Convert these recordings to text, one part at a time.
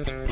Amigas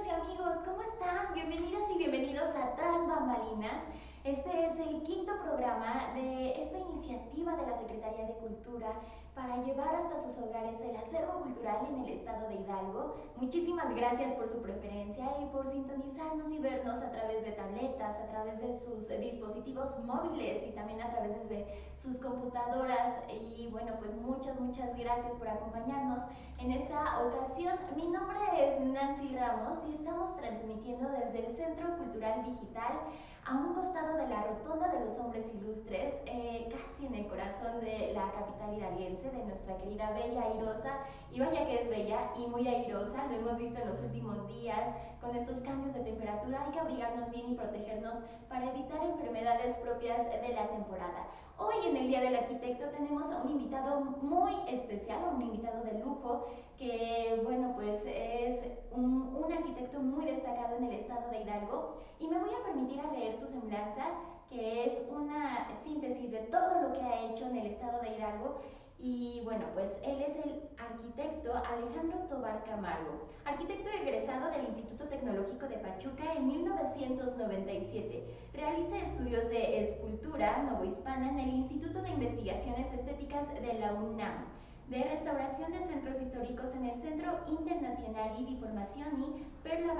y amigos, ¿cómo están? Bienvenidas y bienvenidos a Tras Bambalinas. Este es el quinto programa de esta iniciativa de la Secretaría de Cultura para llevar hasta sus hogares el acervo cultural en el estado de Hidalgo. Muchísimas gracias por su preferencia y por sintonizarnos y vernos a través de tabletas, a través de sus dispositivos móviles y también a través de sus computadoras. Y bueno, pues muchas gracias por acompañarnos en esta ocasión. Mi nombre es Nancy Ramos y estamos transmitiendo desde el Centro Cultural Digital a un costado de la Rotonda de los Hombres Ilustres, casi en el corazón de la capital hidalguense, de nuestra querida Bella Airosa. Y vaya que es bella y muy airosa, lo hemos visto en los últimos días con estos cambios de temperatura. Hay que abrigarnos bien y protegernos para evitar enfermedades propias de la temporada. Hoy en el Día del Arquitecto tenemos a un invitado muy especial, un invitado de lujo, que bueno, pues es un arquitecto muy destacado en el estado de Hidalgo, y me voy a permitir a leer su semblanza, que es una síntesis de todo lo que ha hecho en el estado de Hidalgo. Y bueno, pues él es el arquitecto Alejandro Tobar Camargo, arquitecto egresado del Instituto Tecnológico de Pachuca en 1997. Realiza estudios de escultura novohispana en el Instituto de Investigaciones Estéticas de la UNAM, de restauración de centros históricos en el Centro Internacional di Formazioni per la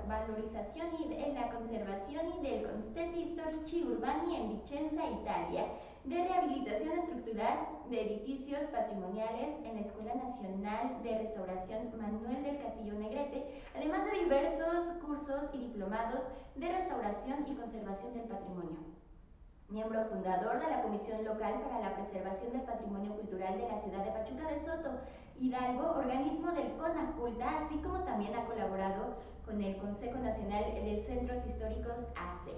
Valorizzazione e la Conservazione del Concetti Storici Urbani en Vicenza, Italia, de rehabilitación estructural de edificios patrimoniales en la Escuela Nacional de Restauración Manuel del Castillo Negrete, además de diversos cursos y diplomados de restauración y conservación del patrimonio. Miembro fundador de la Comisión Local para la Preservación del Patrimonio Cultural de la ciudad de Pachuca de Soto, Hidalgo, organismo del CONACULTA, así como también ha colaborado con el Consejo Nacional de Centros Históricos AC.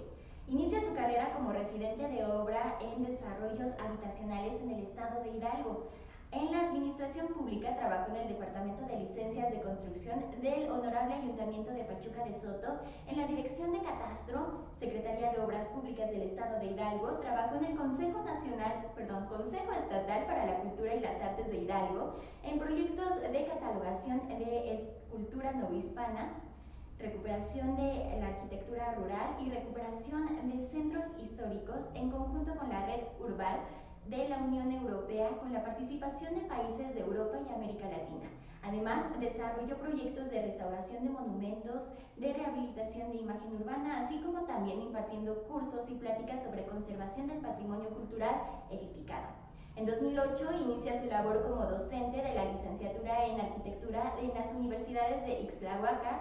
Inicia su carrera como residente de obra en desarrollos habitacionales en el estado de Hidalgo. En la administración pública trabajó en el Departamento de Licencias de Construcción del Honorable Ayuntamiento de Pachuca de Soto, en la Dirección de Catastro, Secretaría de Obras Públicas del Estado de Hidalgo. Trabajó en el Consejo Estatal para la Cultura y las Artes de Hidalgo, en proyectos de catalogación de escultura novohispana, recuperación de la arquitectura rural y recuperación de centros históricos en conjunto con la Red Urbal de la Unión Europea, con la participación de países de Europa y América Latina. Además, desarrolló proyectos de restauración de monumentos, de rehabilitación de imagen urbana, así como también impartiendo cursos y pláticas sobre conservación del patrimonio cultural edificado. En 2008 inicia su labor como docente de la licenciatura en arquitectura en las universidades de Ixtlahuaca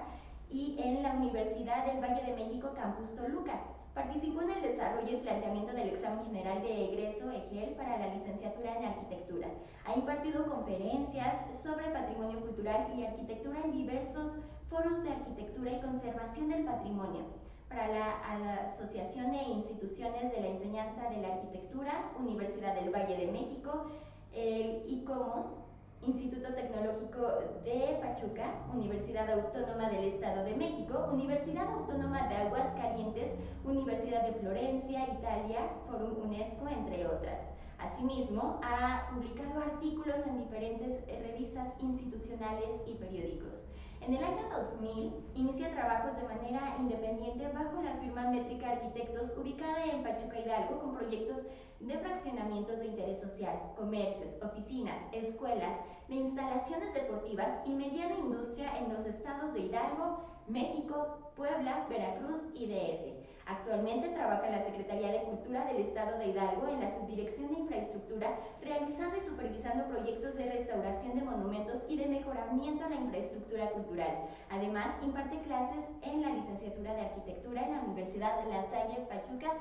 y en la Universidad del Valle de México, Campus Toluca. Participó en el desarrollo y planteamiento del examen general de egreso EGEL para la licenciatura en arquitectura. Ha impartido conferencias sobre patrimonio cultural y arquitectura en diversos foros de arquitectura y conservación del patrimonio para la Asociación de Instituciones de la Enseñanza de la Arquitectura, Universidad del Valle de México, el ICOMOS, Instituto Tecnológico de Pachuca, Universidad Autónoma del Estado de México, Universidad Autónoma de Aguascalientes, Universidad de Florencia, Italia, Forum UNESCO, entre otras. Asimismo, ha publicado artículos en diferentes revistas institucionales y periódicos. En el año 2000 inicia trabajos de manera independiente bajo la firma Métrica Arquitectos, ubicada en Pachuca, Hidalgo, con proyectos de fraccionamientos de interés social, comercios, oficinas, escuelas, de instalaciones deportivas y mediana industria en los estados de Hidalgo, México, Puebla, Veracruz y DF. Actualmente trabaja en la Secretaría de Cultura del Estado de Hidalgo en la Subdirección de Infraestructura, realizando y supervisando proyectos de restauración de monumentos y de mejoramiento a la infraestructura cultural. Además, imparte clases en la Licenciatura de Arquitectura en la Universidad La Salle, Pachuca.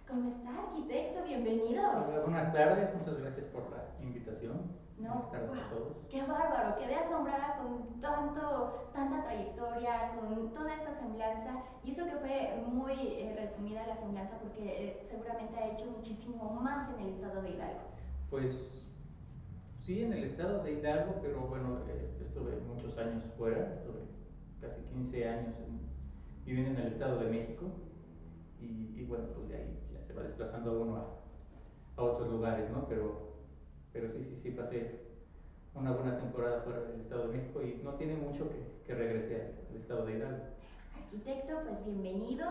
¿Cómo está, arquitecto? Bienvenido. Hola, buenas tardes, muchas gracias por la invitación. No, buenas tardes a todos. Qué bárbaro, quedé asombrada con tanta trayectoria, con toda esa semblanza, y eso que fue muy resumida la semblanza, porque seguramente ha hecho muchísimo más en el estado de Hidalgo. Pues sí, en el estado de Hidalgo, pero bueno, estuve muchos años fuera, estuve casi 15 años viviendo en el estado de México y bueno, pues de ahí ya se va desplazando uno a otros lugares, ¿no? Pero sí, pasé una buena temporada fuera del estado de México y no tiene mucho que regrese al estado de Hidalgo. Arquitecto, pues bienvenido.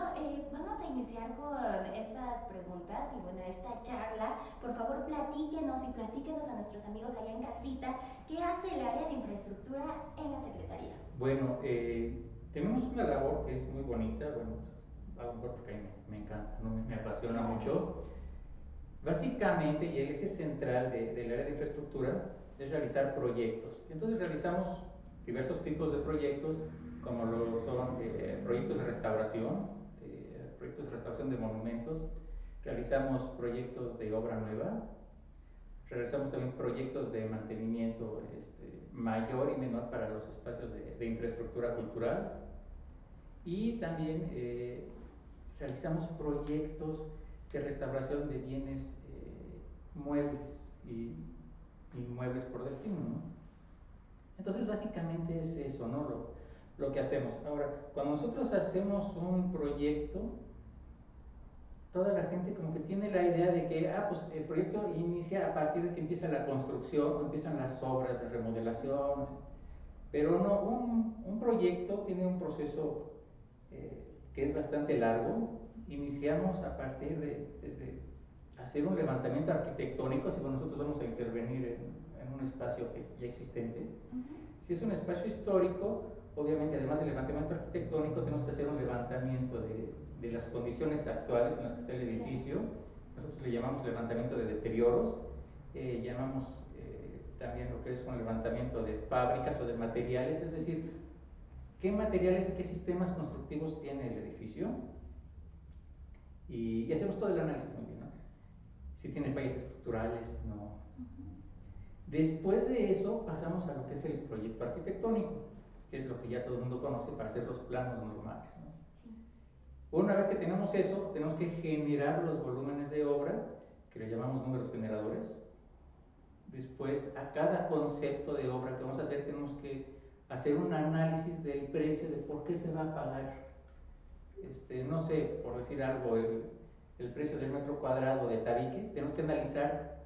Vamos a iniciar con estas preguntas y bueno, esta charla. Por favor, platíquenos y platíquenos a nuestros amigos allá en casita, ¿qué hace el área de infraestructura en la Secretaría? Bueno, tenemos una labor que es muy bonita, bueno, pues, a lo mejor porque a mí me encanta, ¿no? Me apasiona mucho. Básicamente, y el eje central del área de infraestructura es realizar proyectos. Entonces realizamos diversos tipos de proyectos, como lo son proyectos de restauración de monumentos, realizamos proyectos de obra nueva, realizamos también proyectos de mantenimiento mayor y menor para los espacios de infraestructura cultural y también realizamos proyectos de restauración de bienes muebles y inmuebles por destino, ¿no? Entonces básicamente es eso, ¿no? Lo que hacemos. Ahora, cuando nosotros hacemos un proyecto, toda la gente como que tiene la idea de que pues el proyecto inicia a partir de que empieza la construcción o empiezan las obras de remodelación, pero no, un proyecto tiene un proceso que es bastante largo. Iniciamos a partir desde hacer un levantamiento arquitectónico, si nosotros vamos a intervenir en un espacio ya existente. Si es un espacio histórico, obviamente además del levantamiento arquitectónico tenemos que hacer un levantamiento de las condiciones actuales en las que está el edificio. Nosotros le llamamos levantamiento de deterioros, llamamos también lo que es un levantamiento de fábricas o de materiales, es decir, qué materiales y qué sistemas constructivos tiene el edificio, y hacemos todo el análisis muy bien, ¿no? Si tiene fallas estructurales, no. Después de eso pasamos a lo que es el proyecto arquitectónico, que es lo que ya todo el mundo conoce para hacer los planos normales, ¿no? Sí. Una vez que tenemos eso, tenemos que generar los volúmenes de obra, que le llamamos números generadores. Después, a cada concepto de obra que vamos a hacer, tenemos que hacer un análisis del precio, de por qué se va a pagar. No sé, por decir algo, el precio del metro cuadrado de tabique, tenemos que analizar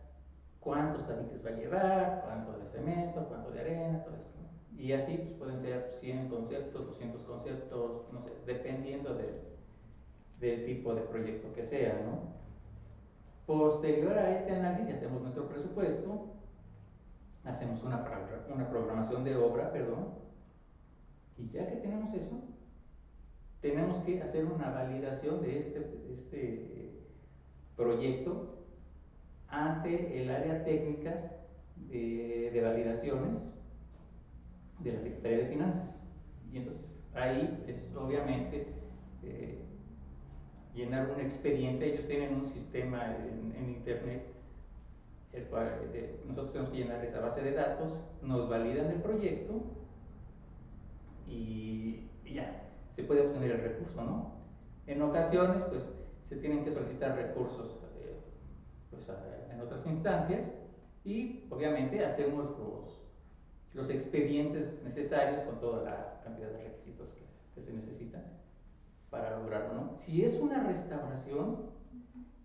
cuántos tabiques va a llevar, cuánto de cemento, cuánto de arena, todo esto, ¿no? Y así pues, pueden ser 100 conceptos, 200 conceptos, no sé, dependiendo del tipo de proyecto que sea, ¿no? Posterior a este análisis hacemos nuestro presupuesto, hacemos una programación de obra, perdón, y ya que tenemos eso, tenemos que hacer una validación de este proyecto ante el área técnica de validaciones de la Secretaría de Finanzas. Y entonces ahí es obviamente llenar un expediente. Ellos tienen un sistema en internet, el cual nosotros tenemos que llenar esa base de datos, nos validan el proyecto y ya se puede obtener el recurso, ¿no? En ocasiones pues se tienen que solicitar recursos pues, en otras instancias, y obviamente hacemos los expedientes necesarios con toda la cantidad de requisitos que se necesitan para lograrlo, ¿no? Si es una restauración,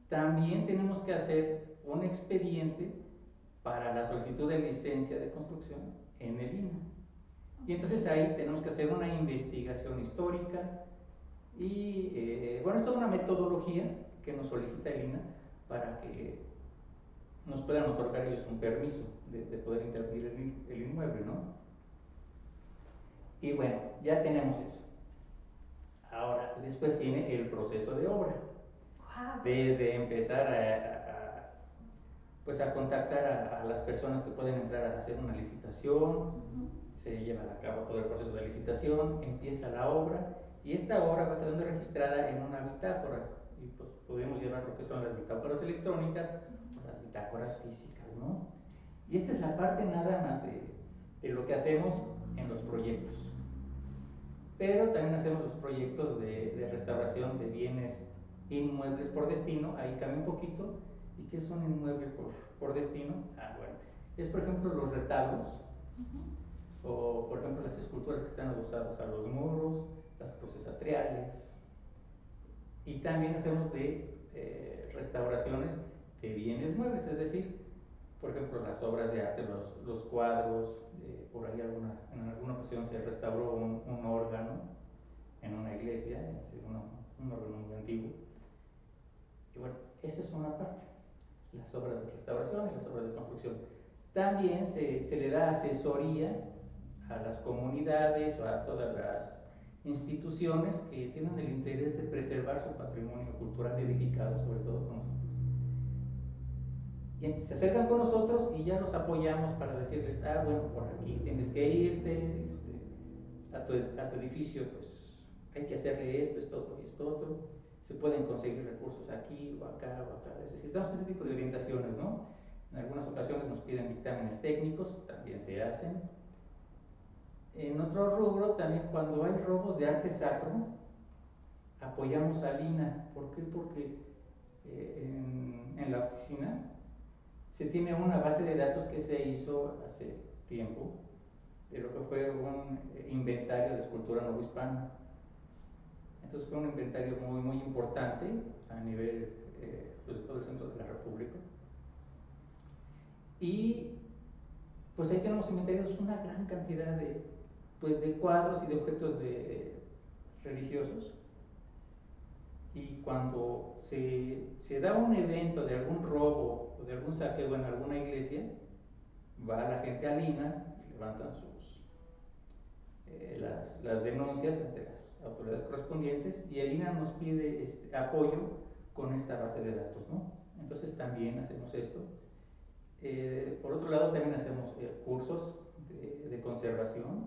también tenemos que hacer un expediente para la solicitud de licencia de construcción en el INAH. Y entonces ahí tenemos que hacer una investigación histórica y bueno, es toda una metodología que nos solicita el INAH para que nos puedan otorgar ellos un permiso de poder intervenir el inmueble, ¿no? Y bueno, ya tenemos eso. Ahora, después viene el proceso de obra. Desde empezar pues a contactar a las personas que pueden entrar a hacer una licitación, se lleva a cabo todo el proceso de licitación, empieza la obra, y esta obra va quedando registrada en una bitácora, y pues podemos llevar lo que son las bitácoras electrónicas o las bitácoras físicas, ¿no? Y esta es la parte nada más de lo que hacemos en los proyectos. Pero también hacemos los proyectos de restauración de bienes inmuebles por destino. Ahí cambia un poquito. ¿Y qué son inmuebles por destino? Bueno, es por ejemplo los retablos, o por ejemplo las esculturas que están adosadas a los muros, las cruces atriales. Y también hacemos de restauraciones de bienes muebles, es decir, por ejemplo las obras de arte, los cuadros, por ahí en alguna ocasión se restauró un órgano en una iglesia, un órgano muy antiguo. Y bueno, esa es una parte, las obras de restauración y las obras de construcción. También se le da asesoría a las comunidades o a todas las instituciones que tienen el interés de preservar su patrimonio cultural edificado, sobre todo con nosotros. Y entonces se acercan con nosotros y ya los apoyamos para decirles, bueno, por aquí tienes que irte, a tu edificio, pues hay que hacerle esto otro y esto otro. Se pueden conseguir recursos aquí o acá o acá. Es decir, damos ese tipo de orientaciones, ¿no? En algunas ocasiones nos piden dictámenes técnicos, también se hacen. En otro rubro, también cuando hay robos de arte sacro, apoyamos a Lina. ¿Por qué? Porque en la oficina se tiene una base de datos que se hizo hace tiempo de lo que fue un inventario de escultura novohispana. Entonces fue un inventario muy, muy importante a nivel pues, de todo el centro de la República. Y pues ahí tenemos inventarios una gran cantidad de cuadros y de objetos religiosos. Y cuando se da un evento de algún robo o de algún saqueo en alguna iglesia, va la gente a Lina, levantan las denuncias ante las autoridades correspondientes y el INA nos pide apoyo con esta base de datos, ¿no? Entonces también hacemos esto. Por otro lado también hacemos cursos de conservación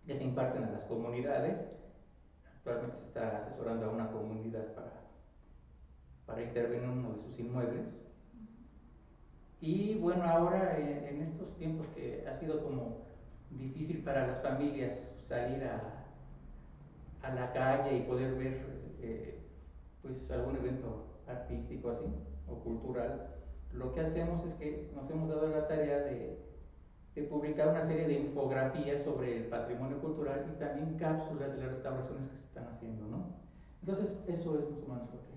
que se imparten a las comunidades. Actualmente se está asesorando a una comunidad para intervenir en uno de sus inmuebles. Y bueno, ahora en estos tiempos que ha sido como difícil para las familias salir a la calle y poder ver pues algún evento artístico así o cultural, lo que hacemos es que nos hemos dado la tarea de publicar una serie de infografías sobre el patrimonio cultural y también cápsulas de las restauraciones que se están haciendo, ¿no? Entonces eso es más o menos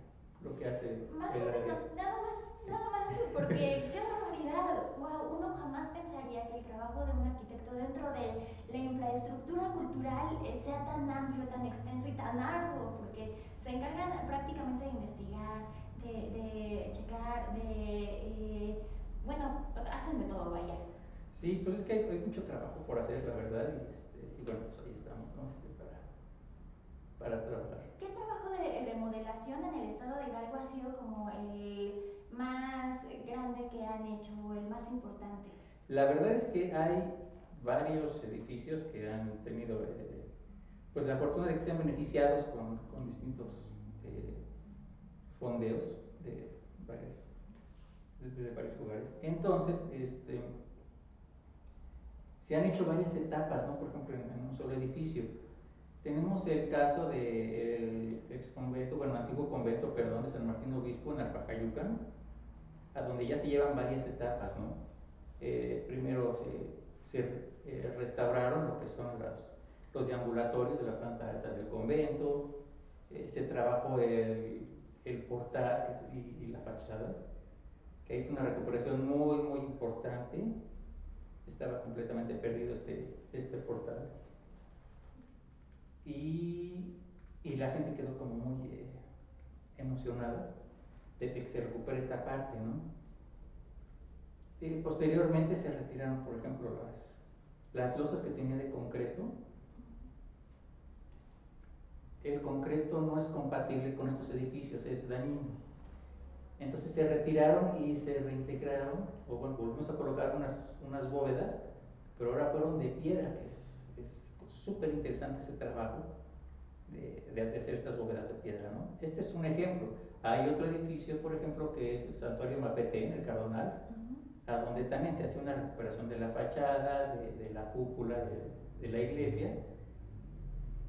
lo que hace más el o área. menos, nada más, porque qué barbaridad. Wow, uno jamás pensaría que el trabajo de un arquitecto dentro de la infraestructura cultural sea tan amplio, tan extenso y tan arduo, porque se encargan prácticamente de investigar, de checar, bueno, hacen de todo, vaya. Sí, pues es que hay mucho trabajo por hacer, la verdad, y bueno, pues ahí estamos, ¿no? Para trabajar. ¿Qué trabajo de remodelación en el estado de Hidalgo ha sido como el más grande que han hecho o el más importante? La verdad es que hay varios edificios que han tenido pues la fortuna de que sean beneficiados con distintos fondeos de varios lugares. Entonces, se han hecho varias etapas, ¿no? Por ejemplo, en un solo edificio. Tenemos el caso del ex convento, bueno, antiguo convento, perdón, de San Martín Obispo en Alpajayucan, a donde ya se llevan varias etapas, ¿no? Primero se restauraron lo que son los deambulatorios de la planta alta del convento, se trabajó el portal y la fachada, que hay una recuperación muy, muy importante. Estaba completamente perdido este portal. Y la gente quedó como muy emocionada de que se recupere esta parte, ¿no? Posteriormente se retiraron, por ejemplo, las losas que tenía de concreto. El concreto no es compatible con estos edificios, es dañino. Entonces se retiraron y se reintegraron, o bueno, volvimos a colocar unas bóvedas, pero ahora fueron de piedra, que es súper interesante ese trabajo de hacer estas bóvedas de piedra, ¿no? Este es un ejemplo. Hay otro edificio, por ejemplo, que es el Santuario Mapete en el Cardonal, a donde también se hace una recuperación de la fachada, de la cúpula de la iglesia,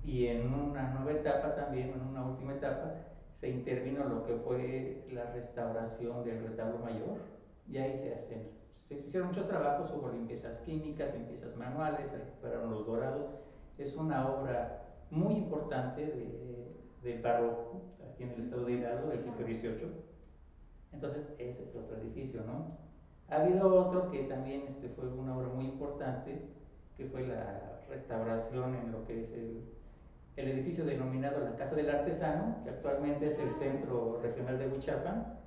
y en una nueva etapa también, en una última etapa, se intervino lo que fue la restauración del retablo mayor, y ahí se hicieron muchos trabajos, hubo limpiezas químicas, limpiezas manuales, se recuperaron los dorados. Es una obra muy importante del barroco, aquí en el estado de Hidalgo, del siglo XVIII. Entonces, ese fue otro edificio, ¿no? Ha habido otro que también fue una obra muy importante, que fue la restauración en lo que es el edificio denominado la Casa del Artesano, que actualmente es el Centro Regional de Huichapan,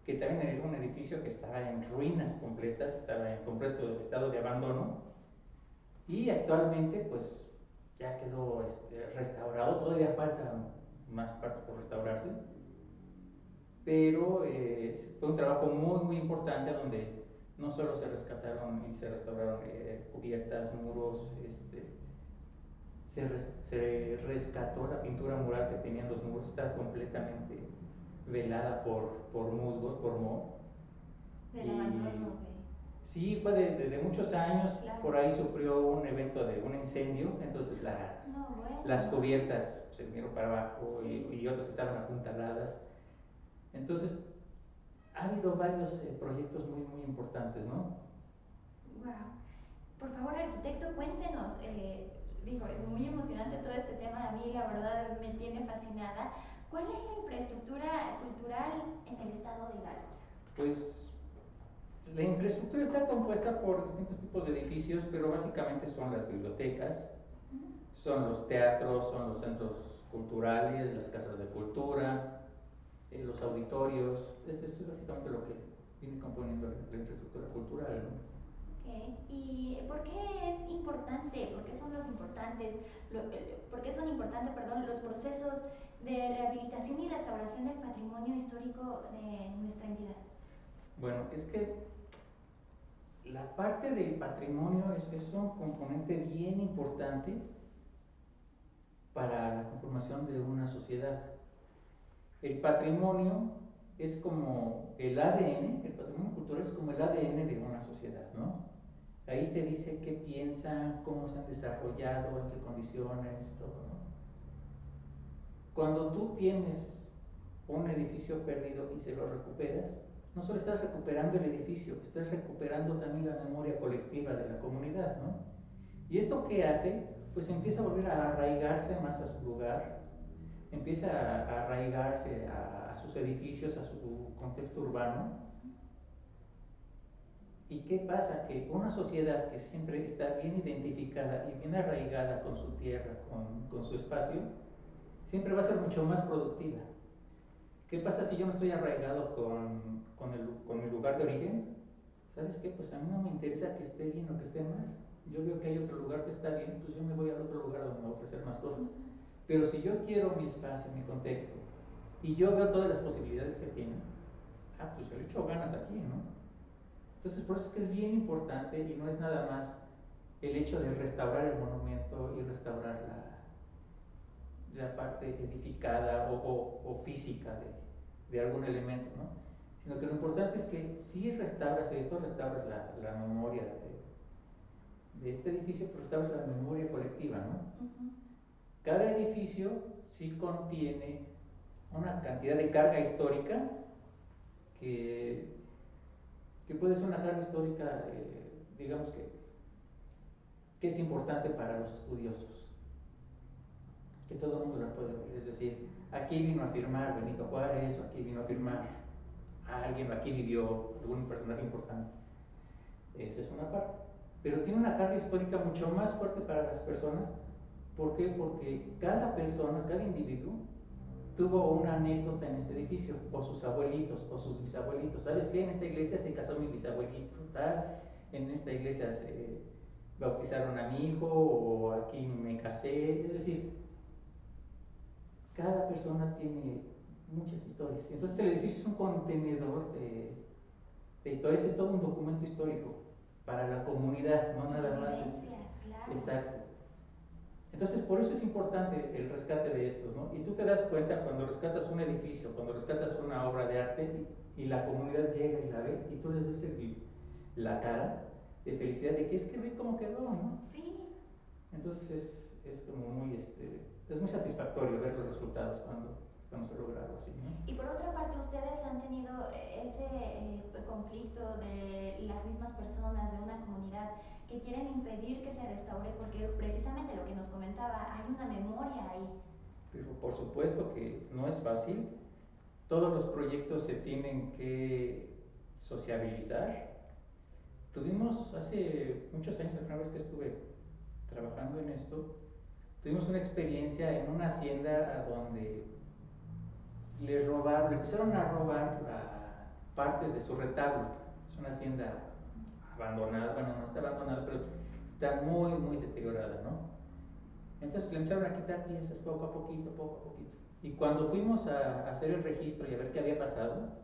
que también era un edificio que estaba en ruinas completas, estaba en completo estado de abandono, y actualmente pues ya quedó restaurado. Todavía falta más parte por restaurarse, pero fue un trabajo muy muy importante donde no solo se rescataron y se restauraron cubiertas, muros, se rescató la pintura mural que tenían los muros, estaba completamente velada por musgos, por moho. Del abandono Sí, fue de muchos años. Claro. Por ahí sufrió un evento de un incendio, entonces las cubiertas se vinieron para abajo, sí, y otras estaban apuntaladas. Entonces, ha habido varios proyectos muy, muy importantes, ¿no? Wow. Por favor, arquitecto, cuéntenos. Es muy emocionante todo este tema. A mí, la verdad, me tiene fascinada. ¿Cuál es la infraestructura cultural en el estado de Hidalgo? Pues la infraestructura está compuesta por distintos tipos de edificios, pero básicamente son las bibliotecas, son los teatros, son los centros culturales, las casas de cultura, los auditorios. Esto es básicamente lo que viene componiendo la infraestructura cultural, ¿no? Okay. ¿Y por qué es importante? ¿Por qué son los importantes? ¿Por qué son importantes, perdón, los procesos de rehabilitación y restauración del patrimonio histórico de nuestra entidad? Bueno, es que la parte del patrimonio es un componente bien importante para la conformación de una sociedad. El patrimonio es como el ADN, el patrimonio cultural es como el ADN de una sociedad, ¿no? Ahí te dice qué piensan, cómo se han desarrollado, en qué condiciones, todo, ¿no? Cuando tú tienes un edificio perdido y se lo recuperas, no solo estás recuperando el edificio, estás recuperando también la memoria colectiva de la comunidad, ¿no? ¿Y esto qué hace? Pues empieza a volver a arraigarse más a su lugar, empieza a arraigarse a sus edificios, a su contexto urbano. ¿Y qué pasa? Que una sociedad que siempre está bien identificada y bien arraigada con su tierra, con su espacio, siempre va a ser mucho más productiva. ¿Qué pasa si yo no estoy arraigado con mi lugar de origen? ¿Sabes qué? Pues a mí no me interesa que esté bien o que esté mal. Yo veo que hay otro lugar que está bien, pues yo me voy al otro lugar donde me va a ofrecer más cosas. Pero si yo quiero mi espacio, mi contexto, y yo veo todas las posibilidades que tiene, pues yo le echo ganas aquí, ¿no? Entonces, por eso es que es bien importante y no es nada más el hecho de restaurar el monumento y restaurar la parte edificada o física de algún elemento, ¿no? Sino que lo importante es que si restauras esto, restauras la memoria de este edificio, pero restauras la memoria colectiva, ¿no? Cada edificio sí contiene una cantidad de carga histórica que puede ser una carga histórica, digamos que es importante para los estudiosos, que todo el mundo la puede ver. Es decir, aquí vino a firmar Benito Juárez, o aquí vino a firmar a alguien, o aquí vivió algún personaje importante. Esa es una parte. Pero tiene una carga histórica mucho más fuerte para las personas. ¿Por qué? Porque cada persona, cada individuo, tuvo una anécdota en este edificio, o sus abuelitos, o sus bisabuelitos. ¿Sabes qué? En esta iglesia se casó mi bisabuelito, tal, en esta iglesia se bautizaron a mi hijo, o aquí me casé. Es decir, cada persona tiene muchas historias. Entonces el edificio es un contenedor de historias, es todo un documento histórico para la comunidad, no nada más. Claro. Exacto. Entonces, por eso es importante el rescate de estos, ¿no? Y tú te das cuenta cuando rescatas un edificio, cuando rescatas una obra de arte y la comunidad llega y la ve, y tú les ves la cara de felicidad de que es que ve cómo quedó, ¿no? Sí. Entonces es como muy, es muy satisfactorio ver los resultados cuando se logra algo así, ¿no? Y por otra parte, ustedes han tenido ese conflicto de las mismas personas de una comunidad que quieren impedir que se restaure porque precisamente lo que nos comentaba, hay una memoria ahí. Pero por supuesto que no es fácil. Todos los proyectos se tienen que sociabilizar. Tuvimos hace muchos años, la primera vez que estuve trabajando en esto, tuvimos una experiencia en una hacienda a donde le empezaron a robar partes de su retablo. Es una hacienda abandonada, bueno, no está abandonada, pero está muy, muy deteriorada, ¿no? Entonces le empezaron a quitar piezas poco a poquito, poco a poquito. Y cuando fuimos a hacer el registro y a ver qué había pasado,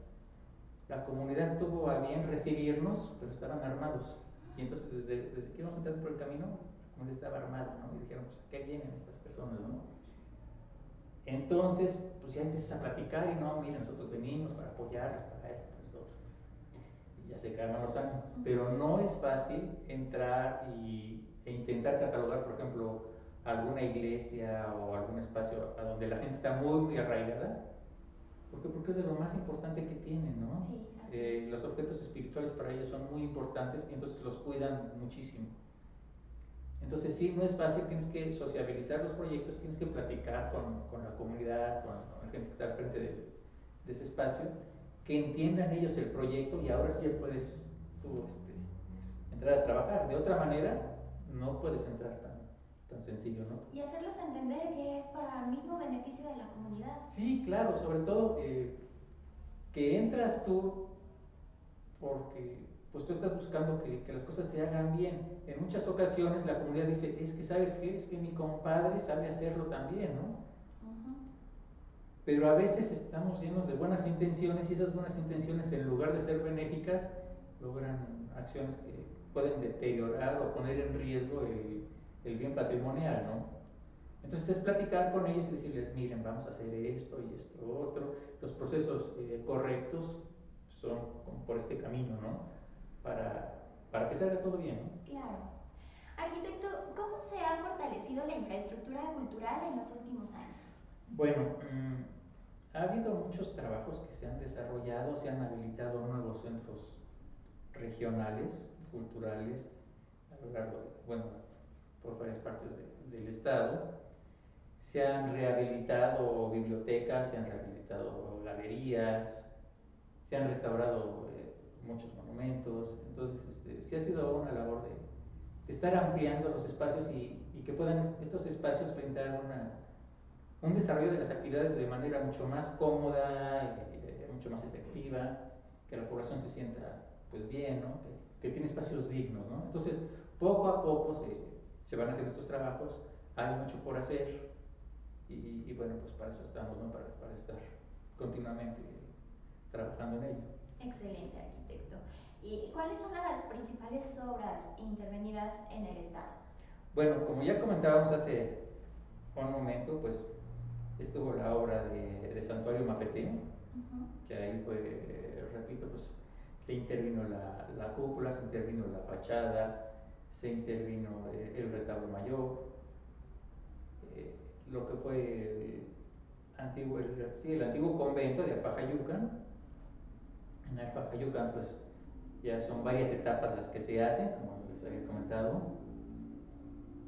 la comunidad tuvo a bien recibirnos, pero estaban armados. Y entonces desde que íbamos entrando por el camino, la comunidad estaba armada, ¿no? Y dijeron, pues, ¿a qué vienen estas personas, no? Entonces, pues ya empiezas a platicar y no, mira, nosotros venimos para apoyarles, para esto, para esto otro. Y ya se calman los ánimos. Pero no es fácil entrar e intentar catalogar, por ejemplo, alguna iglesia o algún espacio a donde la gente está muy, muy arraigada. Porque es de lo más importante que tienen, ¿no? Sí, así es. Los objetos espirituales para ellos son muy importantes y entonces los cuidan muchísimo. Entonces sí, no es fácil, tienes que sociabilizar los proyectos, tienes que platicar con la comunidad, con la gente que está al frente de ese espacio, que entiendan ellos el proyecto y ahora sí ya puedes tú entrar a trabajar. De otra manera, no puedes entrar tan sencillo, ¿no? Y hacerlos entender que es para mismo beneficio de la comunidad. Sí, claro, sobre todo que entras tú porque pues tú estás buscando que las cosas se hagan bien. En muchas ocasiones la comunidad dice, es que sabes qué, es que mi compadre sabe hacerlo también, ¿no? Pero a veces estamos llenos de buenas intenciones y esas buenas intenciones en lugar de ser benéficas logran acciones que pueden deteriorar o poner en riesgo el bien patrimonial, ¿no? Entonces es platicar con ellos y decirles, miren, vamos a hacer esto y esto otro. Los procesos correctos son como por este camino, ¿no? Para que salga todo bien, ¿no? Claro. Arquitecto, ¿cómo se ha fortalecido la infraestructura cultural en los últimos años? Bueno, ha habido muchos trabajos que se han desarrollado, se han habilitado nuevos centros regionales, culturales, a lo largo de, bueno, por varias partes del estado. Se han rehabilitado bibliotecas, se han rehabilitado galerías, se han restaurado muchos monumentos. Entonces, sí ha sido una labor de estar ampliando los espacios y que puedan estos espacios brindar un desarrollo de las actividades de manera mucho más cómoda, mucho más efectiva, que la población se sienta pues bien, ¿no? Que tiene espacios dignos, ¿no? Entonces, poco a poco se van haciendo estos trabajos, hay mucho por hacer y bueno, pues para eso estamos, ¿no? Para estar continuamente trabajando en ello. Excelente, arquitecto. ¿Y cuáles son las principales obras intervenidas en el Estado? Bueno, como ya comentábamos hace un momento, pues estuvo la obra de Santuario Mafetino, que ahí fue, repito, pues se intervino la cúpula, se intervino la fachada, se intervino el retablo mayor, lo que fue el antiguo convento de Alfajayucan. En Alfajayucan pues ya son varias etapas las que se hacen, como les había comentado.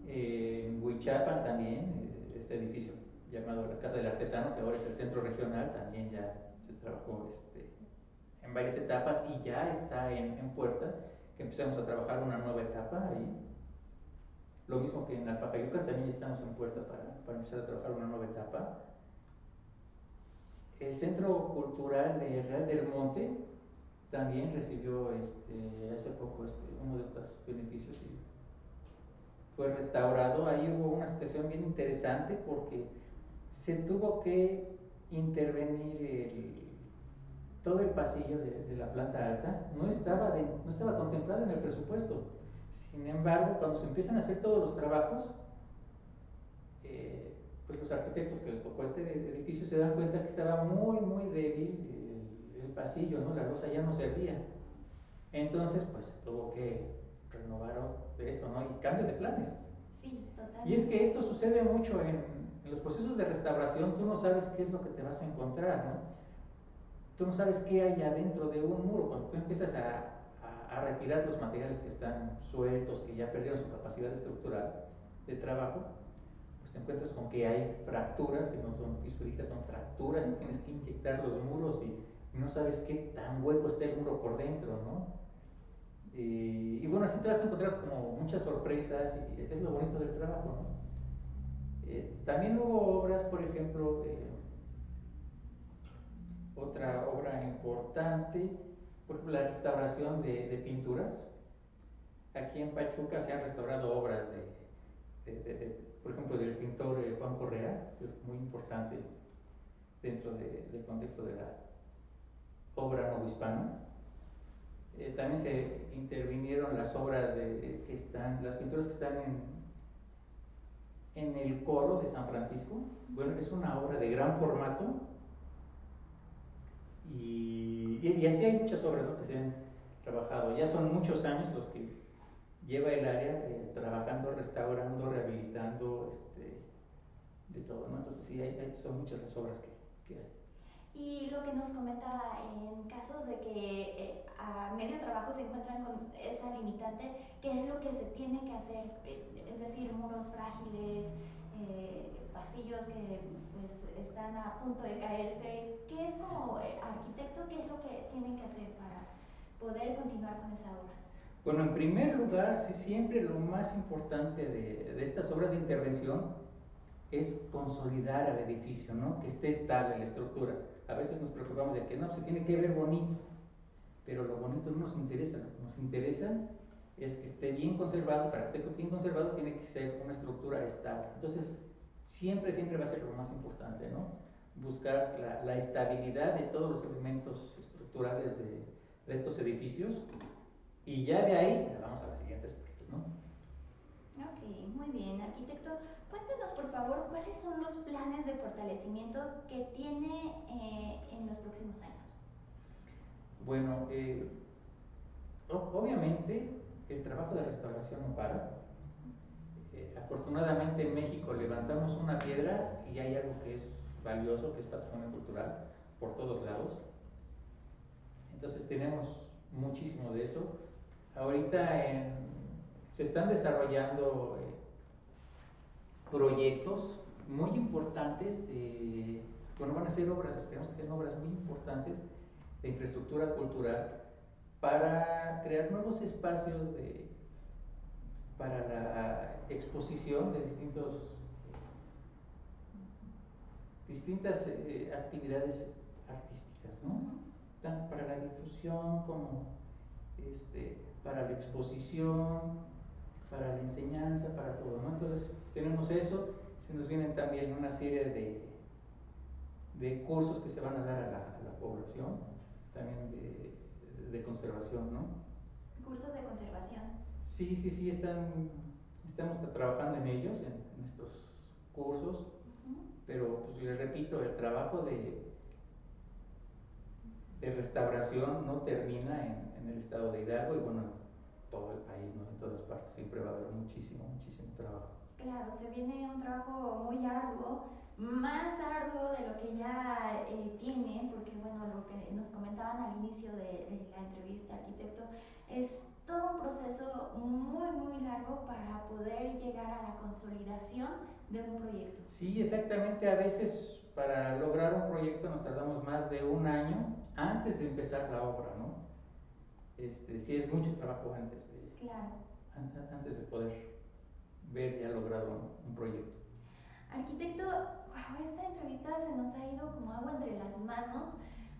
En Huichapan también, este edificio llamado la Casa del Artesano, que ahora es el centro regional, también ya se trabajó en varias etapas y ya está en puerta, que empezamos a trabajar una nueva etapa ahí. Lo mismo que en Alfajayucan, también estamos en puerta para empezar a trabajar una nueva etapa. El Centro Cultural de Real del Monte también recibió hace poco uno de estos beneficios y fue restaurado. Ahí hubo una situación bien interesante porque se tuvo que intervenir todo el pasillo de la planta alta, no estaba contemplado en el presupuesto. Sin embargo, cuando se empiezan a hacer todos los trabajos, pues los arquitectos que les tocó este edificio se dan cuenta que estaba muy, muy débil el pasillo, ¿no? La losa ya no servía. Entonces, pues se tuvo que renovar eso, ¿no? Y cambio de planes. Sí, Y es totalmente. que esto sucede mucho en los procesos de restauración, tú no sabes qué es lo que te vas a encontrar, ¿no? Tú no sabes qué hay adentro de un muro. Cuando tú empiezas a retirar los materiales que están sueltos, que ya perdieron su capacidad estructural de trabajo, pues te encuentras con que hay fracturas, que no son fisuritas, son fracturas, y tienes que inyectar los muros y no sabes qué tan hueco está el muro por dentro, ¿no? Y bueno, así te vas a encontrar como muchas sorpresas y es lo bonito del trabajo, ¿no? También hubo obras, por ejemplo, otra obra importante, por ejemplo, la restauración de pinturas. Aquí en Pachuca se han restaurado obras por ejemplo, del pintor Juan Correa, que es muy importante dentro del contexto de la obra novohispana. También se intervinieron las obras las pinturas que están en el coro de San Francisco. Bueno, es una obra de gran formato y así hay muchas obras, ¿no?, que se han trabajado. Ya son muchos años los que lleva el área trabajando, restaurando, rehabilitando, de todo, ¿no? Entonces sí, son muchas las obras que hay. Y lo que nos comentaba en casos de que a medio trabajo se encuentran con esta limitante, ¿qué es lo que se tiene que hacer? Es decir, muros frágiles, pasillos que pues están a punto de caerse. ¿Qué es como arquitecto, qué es lo que tienen que hacer para poder continuar con esa obra? Bueno, en primer lugar, sí, siempre lo más importante de estas obras de intervención es consolidar al edificio, ¿no? Que esté estable la estructura. A veces nos preocupamos de que no, se tiene que ver bonito, pero lo bonito no nos interesa, lo que nos interesa es que esté bien conservado. Para que esté bien conservado tiene que ser una estructura estable. Entonces, siempre va a ser lo más importante, ¿no? Buscar la estabilidad de todos los elementos estructurales de estos edificios y ya de ahí vamos a las siguientes partes, ¿no? Ok, muy bien, arquitecto. Cuéntenos, por favor, cuáles son los planes de fortalecimiento que tiene en los próximos años. Bueno, obviamente el trabajo de restauración no para. Afortunadamente en México levantamos una piedra y hay algo que es valioso, que es patrimonio cultural, por todos lados. Entonces tenemos muchísimo de eso. Ahorita se están desarrollando proyectos muy importantes bueno, van a ser obras, tenemos que hacer obras muy importantes de infraestructura cultural para crear nuevos espacios para la exposición de distintas actividades artísticas, ¿no? Tanto para la difusión como para la exposición, para la enseñanza, para todo, ¿no? Entonces tenemos eso, se nos vienen también una serie de cursos que se van a dar a la población, también de conservación, ¿no? Cursos de conservación. Sí, estamos trabajando en ellos, en estos cursos, pero pues les repito, el trabajo de restauración no termina en el estado de Hidalgo y bueno, en todo el país, ¿no? En todas partes siempre va a haber muchísimo trabajo. Claro, se viene un trabajo muy arduo, más arduo de lo que ya tiene, porque bueno, lo que nos comentaban al inicio de la entrevista, arquitecto, es todo un proceso muy largo para poder llegar a la consolidación de un proyecto. Sí, exactamente, a veces para lograr un proyecto nos tardamos más de un año antes de empezar la obra, ¿no? Sí es mucho trabajo Claro. antes de poder ver ya logrado un proyecto. Arquitecto, wow, esta entrevista se nos ha ido como agua entre las manos,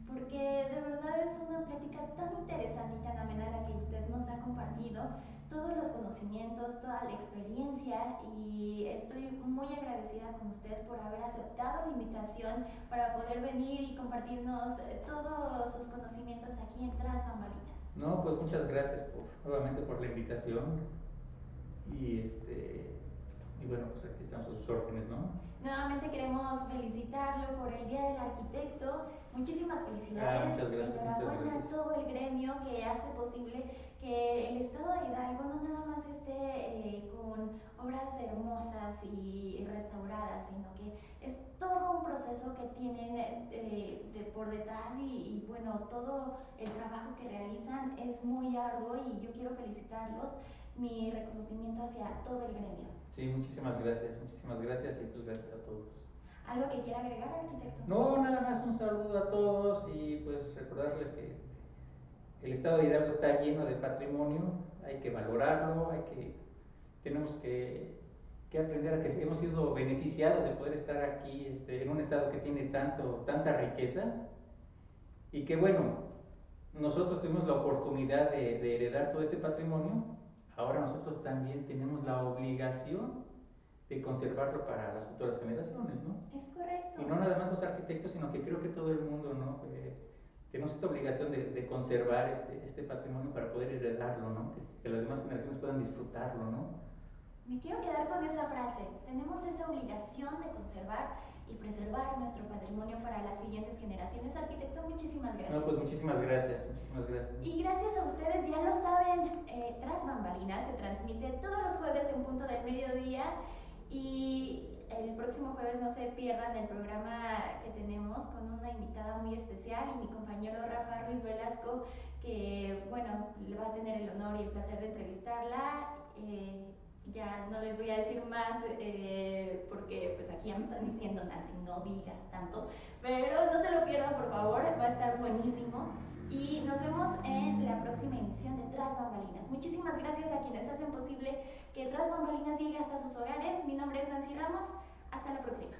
porque de verdad es una plática tan interesante y tan amena la que usted nos ha compartido, todos los conocimientos, toda la experiencia, y estoy muy agradecida con usted por haber aceptado la invitación para poder venir y compartirnos todos sus conocimientos aquí en Tras Bambalinas. No, pues muchas gracias nuevamente por la invitación y bueno, pues aquí estamos a sus órdenes, ¿no? Nuevamente queremos felicitarlo por el Día del Arquitecto. Muchísimas felicidades. Muchas gracias. Enhorabuena a todo el gremio que hace posible que el estado de Hidalgo no nada más esté con obras hermosas y restauradas, sino que es todo un proceso que tienen por detrás y bueno, todo el trabajo que realizan es muy arduo y yo quiero felicitarlos. Mi reconocimiento hacia todo el gremio. Sí, muchísimas gracias y pues gracias a todos. ¿Algo que quiera agregar, arquitecto? No, nada más un saludo a todos y pues recordarles que el estado de Hidalgo está lleno de patrimonio, hay que valorarlo, tenemos que aprender a que hemos sido beneficiados de poder estar aquí en un estado que tiene tanta riqueza y que bueno, nosotros tuvimos la oportunidad de heredar todo este patrimonio, ahora nosotros también tenemos la obligación de conservarlo para las futuras generaciones, ¿no? Es correcto. Y no nada más los arquitectos, sino que creo que todo el mundo, ¿no? Tenemos esta obligación de conservar este patrimonio para poder heredarlo, ¿no? Que las demás generaciones puedan disfrutarlo, ¿no? Me quiero quedar con esa frase. Tenemos esa obligación de conservar y preservar nuestro patrimonio para las siguientes generaciones. Arquitecto, muchísimas gracias. No, pues muchísimas gracias. Y gracias a ustedes, ya lo saben, Tras Bambalinas se transmite todos los jueves en punto del mediodía y el próximo jueves no se pierdan el programa que tenemos con una invitada muy especial y mi compañero Rafa Ruiz Velasco, que bueno, le va a tener el honor y el placer de entrevistarla. Ya no les voy a decir más porque pues aquí ya me están diciendo, Nancy, no digas tanto, pero no se lo pierdan, por favor, va a estar buenísimo. Y nos vemos en la próxima emisión de Tras Bambalinas. Muchísimas gracias a quienes hacen posible que Tras Bambalinas llegue hasta sus hogares. Mi nombre es Nancy Ramos. Hasta la próxima.